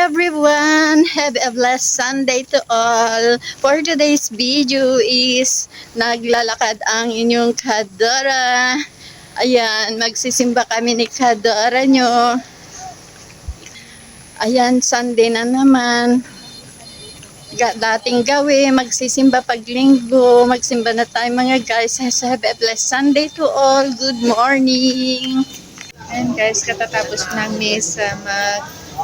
everyone! Have a blessed Sunday to all. For today's video is naglalakad ang inyong Kadora. Ayan, magsisimba kami ni Kadora nyo. Ayan, Sunday na naman. Dating gawin, magsisimba paglinggo. Magsimba na tayo mga guys. Have a blessed Sunday to all. Good morning! Ayan guys, katatapos ng misa,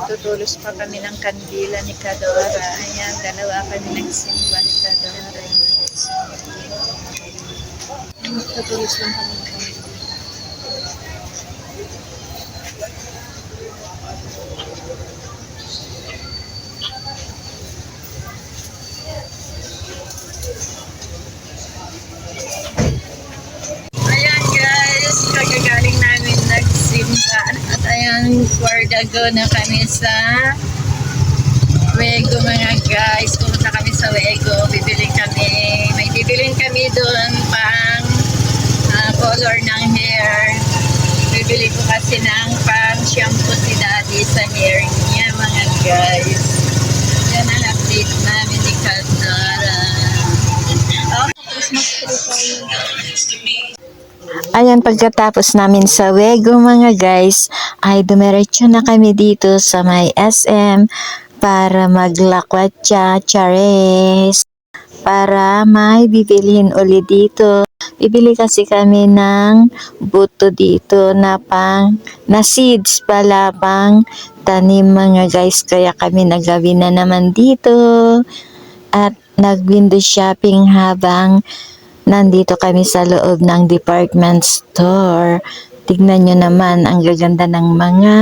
tutulos pa kami ng kandila ni Kadora. Ayan, dalawa kami nagsimba ni Kadora. Tutulos lang kami ng kandila. Ayan guys, kagagaling namin nagsimba. At ayan, for the go na kami sa Wego mga guys. Pumunta kami sa Wego, bibili kami. May bibilin kami doon pang color ng hair. Bibili ko kasi ng pang shampoo si daddy sa hair niya mga guys. Yan ang update namin ni Kadora. Ayan, pagkatapos namin sa Wego mga guys, ay dumiretso na kami dito sa may SM para maglakwatsa chares. Para may bibilhin ulit dito. Bibili kasi kami ng buto dito na seeds pala pang tanim mga guys. Kaya kami nagawin na naman dito. At nag-window shopping habang nandito kami sa loob ng department store. Tignan nyo naman ang gaganda ng mga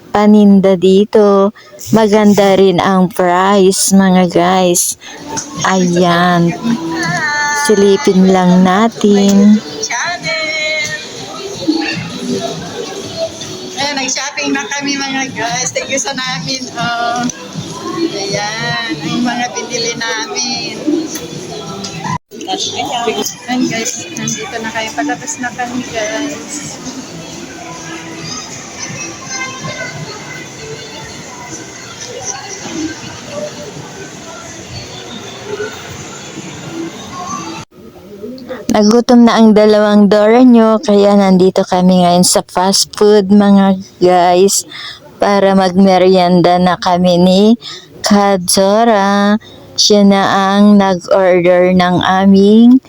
paninda dito. Maganda rin ang price mga guys. Ayan. Silipin lang natin. Ayan, nag-shopping na kami mga guys. Thank you sa namin. Ayan, ang mga pinili namin. Ayan guys, nandito na kayo. Palabas na kami guys. Nagutom na ang dalawang Dora nyo, kaya nandito kami ngayon sa fast food mga guys para magmerienda na kami ni Kadora. Siya na ang nag-order ng aming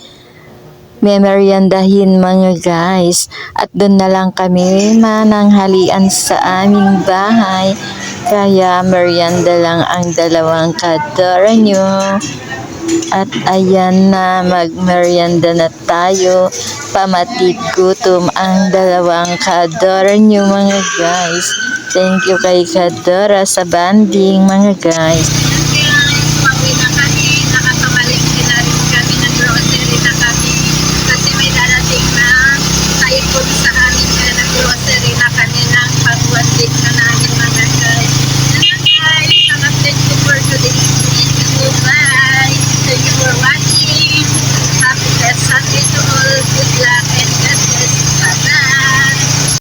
memeriendahin mga guys. At doon na lang kami mananghalian sa aming bahay. Kaya merienda lang ang dalawang Kadora nyo. At ayan na, magmerienda na tayo. Pamatig gutom ang dalawang Kadora nyo mga guys. Thank you kay Kadora sa banding mga guys.